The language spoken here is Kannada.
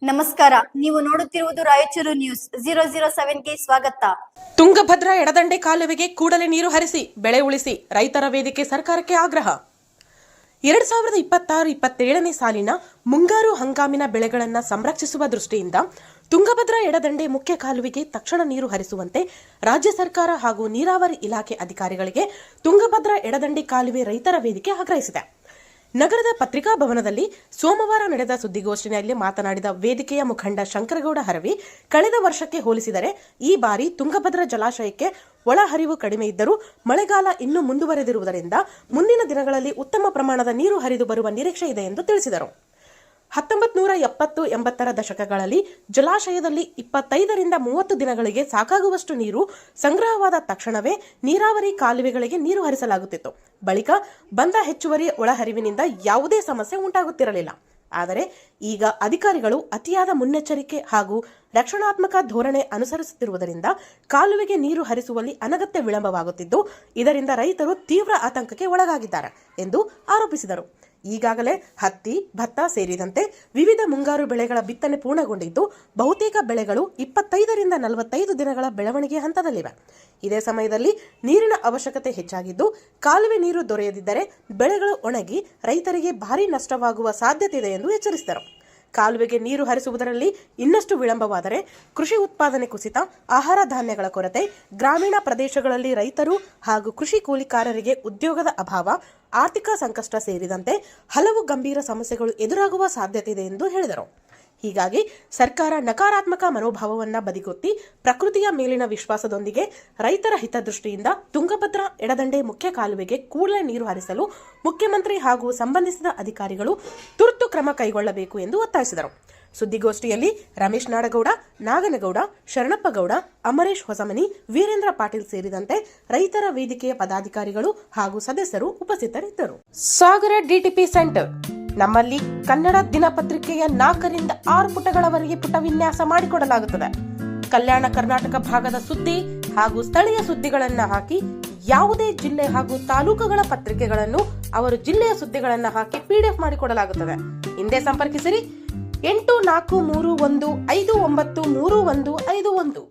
ನಮಸ್ಕಾರ, ನೀವು ನೋಡುತ್ತಿರುವುದು ರಾಯಚೂರು ನ್ಯೂಸ್ 007ಗೆ ಸ್ವಾಗತ. ತುಂಗಭದ್ರಾ ಎಡದಂಡೆ ಕಾಲುವೆಗೆ ಕೂಡಲೇ ನೀರು ಹರಿಸಿ ಬೆಳೆ ಉಳಿಸಿ ರೈತರ ವೇದಿಕೆ ಸರ್ಕಾರಕ್ಕೆ ಆಗ್ರಹ. 2026-27ನೇ ಸಾಲಿನ ಮುಂಗಾರು ಹಂಗಾಮಿನ ಬೆಳೆಗಳನ್ನು ಸಂರಕ್ಷಿಸುವ ದೃಷ್ಟಿಯಿಂದ ತುಂಗಭದ್ರಾ ಎಡದಂಡೆ ಮುಖ್ಯ ಕಾಲುವೆಗೆ ತಕ್ಷಣ ನೀರು ಹರಿಸುವಂತೆ ರಾಜ್ಯ ಸರ್ಕಾರ ಹಾಗೂ ನೀರಾವರಿ ಇಲಾಖೆ ಅಧಿಕಾರಿಗಳಿಗೆ ತುಂಗಭದ್ರಾ ಎಡದಂಡೆ ಕಾಲುವೆ ರೈತರ ವೇದಿಕೆ ಆಗ್ರಹಿಸಿದೆ. ನಗರದ ಪತ್ರಿಕಾ ಭವನದಲ್ಲಿ ಸೋಮವಾರ ನಡೆದ ಸುದ್ದಿಗೋಷ್ಠಿಯಲ್ಲಿ ಮಾತನಾಡಿದ ವೇದಿಕೆಯ ಮುಖಂಡ ಶಂಕರಗೌಡ ಹರವಿ, ಕಳೆದ ವರ್ಷಕ್ಕೆ ಹೋಲಿಸಿದರೆ ಈ ಬಾರಿ ತುಂಗಭದ್ರಾ ಜಲಾಶಯಕ್ಕೆ ಒಳಹರಿವು ಕಡಿಮೆ ಇದ್ದರೂ ಮಳೆಗಾಲ ಇನ್ನೂ ಮುಂದುವರೆದಿರುವುದರಿಂದ ಮುಂದಿನ ದಿನಗಳಲ್ಲಿ ಉತ್ತಮ ಪ್ರಮಾಣದ ನೀರು ಹರಿದು ಬರುವ ನಿರೀಕ್ಷೆ ಇದೆ ಎಂದು ತಿಳಿಸಿದರು. 1970-80ರ ದಶಕಗಳಲ್ಲಿ ಜಲಾಶಯದಲ್ಲಿ 25-30 ದಿನಗಳಿಗೆ ಸಾಕಾಗುವಷ್ಟು ನೀರು ಸಂಗ್ರಹವಾದ ತಕ್ಷಣವೇ ನೀರಾವರಿ ಕಾಲುವೆಗಳಿಗೆ ನೀರು ಹರಿಸಲಾಗುತ್ತಿತ್ತು. ಬಳಿಕ ಬಂದ ಹೆಚ್ಚುವರಿ ಒಳಹರಿವಿನಿಂದ ಯಾವುದೇ ಸಮಸ್ಯೆ ಉಂಟಾಗುತ್ತಿರಲಿಲ್ಲ. ಆದರೆ ಈಗ ಅಧಿಕಾರಿಗಳು ಅತಿಯಾದ ಮುನ್ನೆಚ್ಚರಿಕೆ ಹಾಗೂ ರಕ್ಷಣಾತ್ಮಕ ಧೋರಣೆ ಅನುಸರಿಸುತ್ತಿರುವುದರಿಂದ ಕಾಲುವೆಗೆ ನೀರು ಹರಿಸುವಲ್ಲಿ ಅನಗತ್ಯ ವಿಳಂಬವಾಗುತ್ತಿದ್ದು, ಇದರಿಂದ ರೈತರು ತೀವ್ರ ಆತಂಕಕ್ಕೆ ಒಳಗಾಗಿದ್ದಾರೆ ಎಂದು ಆರೋಪಿಸಿದರು. ಈಗಾಗಲೇ ಹತ್ತಿ, ಭತ್ತ ಸೇರಿದಂತೆ ವಿವಿಧ ಮುಂಗಾರು ಬೆಳೆಗಳ ಬಿತ್ತನೆ ಪೂರ್ಣಗೊಂಡಿದ್ದು, ಬಹುತೇಕ ಬೆಳೆಗಳು 25-45 ದಿನಗಳ ಬೆಳವಣಿಗೆ ಹಂತದಲ್ಲಿವೆ. ಇದೇ ಸಮಯದಲ್ಲಿ ನೀರಿನ ಅವಶ್ಯಕತೆ ಹೆಚ್ಚಾಗಿದ್ದು, ಕಾಲುವೆ ನೀರು ದೊರೆಯದಿದ್ದರೆ ಬೆಳೆಗಳು ಒಣಗಿ ರೈತರಿಗೆ ಭಾರೀ ನಷ್ಟವಾಗುವ ಸಾಧ್ಯತೆ ಇದೆ ಎಂದು ಎಚ್ಚರಿಸಿದರು. ಕಾಲುವೆಗೆ ನೀರು ಹರಿಸುವುದರಲ್ಲಿ ಇನ್ನಷ್ಟು ವಿಳಂಬವಾದರೆ ಕೃಷಿ ಉತ್ಪಾದನೆ ಕುಸಿತ, ಆಹಾರ ಧಾನ್ಯಗಳ ಕೊರತೆ, ಗ್ರಾಮೀಣ ಪ್ರದೇಶಗಳಲ್ಲಿ ರೈತರು ಹಾಗೂ ಕೃಷಿ ಕೂಲಿಕಾರರಿಗೆ ಉದ್ಯೋಗದ ಅಭಾವ, ಆರ್ಥಿಕ ಸಂಕಷ್ಟ ಸೇರಿದಂತೆ ಹಲವು ಗಂಭೀರ ಸಮಸ್ಯೆಗಳು ಎದುರಾಗುವ ಸಾಧ್ಯತೆ ಇದೆ ಎಂದು ಹೇಳಿದರು. ಹೀಗಾಗಿ ಸರ್ಕಾರ ನಕಾರಾತ್ಮಕ ಮನೋಭಾವವನ್ನು ಬದಿಗೊತ್ತಿ ಪ್ರಕೃತಿಯ ಮೇಲಿನ ವಿಶ್ವಾಸದೊಂದಿಗೆ ರೈತರ ಹಿತದೃಷ್ಟಿಯಿಂದ ತುಂಗಭದ್ರಾ ಎಡದಂಡೆ ಮುಖ್ಯ ಕಾಲುವೆಗೆ ಕೂಡಲೇ ನೀರು ಹರಿಸಲು ಮುಖ್ಯಮಂತ್ರಿ ಹಾಗೂ ಸಂಬಂಧಿಸಿದ ಅಧಿಕಾರಿಗಳು ತುರ್ತು ಕ್ರಮ ಕೈಗೊಳ್ಳಬೇಕು ಎಂದು ಒತ್ತಾಯಿಸಿದರು. ಸುದ್ದಿಗೋಷ್ಠಿಯಲ್ಲಿ ರಮೇಶ್ ನಾಡಗೌಡ, ನಾಗನಗೌಡ, ಶರಣಪ್ಪಗೌಡ, ಅಮರೇಶ್ ಹೊಸಮನಿ, ವೀರೇಂದ್ರ ಪಾಟೀಲ್ ಸೇರಿದಂತೆ ರೈತರ ವೇದಿಕೆಯ ಪದಾಧಿಕಾರಿಗಳು ಹಾಗೂ ಸದಸ್ಯರು ಉಪಸ್ಥಿತರಿದ್ದರು. ಸಾಗರ ಡಿಟಿಪಿ ಸೆಂಟರ್ ನಮ್ಮಲ್ಲಿ ಕನ್ನಡ ದಿನಪತ್ರಿಕೆಯ 4ರಿಂದ 6 ಪುಟಗಳವರೆಗೆ ಪುಟ ವಿನ್ಯಾಸ ಮಾಡಿಕೊಡಲಾಗುತ್ತದೆ. ಕಲ್ಯಾಣ ಕರ್ನಾಟಕ ಭಾಗದ ಸುದ್ದಿ ಹಾಗೂ ಸ್ಥಳೀಯ ಸುದ್ದಿಗಳನ್ನು ಹಾಕಿ, ಯಾವುದೇ ಜಿಲ್ಲೆ ಹಾಗೂ ತಾಲೂಕುಗಳ ಪತ್ರಿಕೆಗಳನ್ನು ಅವರು ಜಿಲ್ಲೆಯ ಸುದ್ದಿಗಳನ್ನು ಹಾಕಿ PDF ಮಾಡಿಕೊಡಲಾಗುತ್ತದೆ. ಹಿಂದೆ ಸಂಪರ್ಕಿಸಿರಿ 8431593151.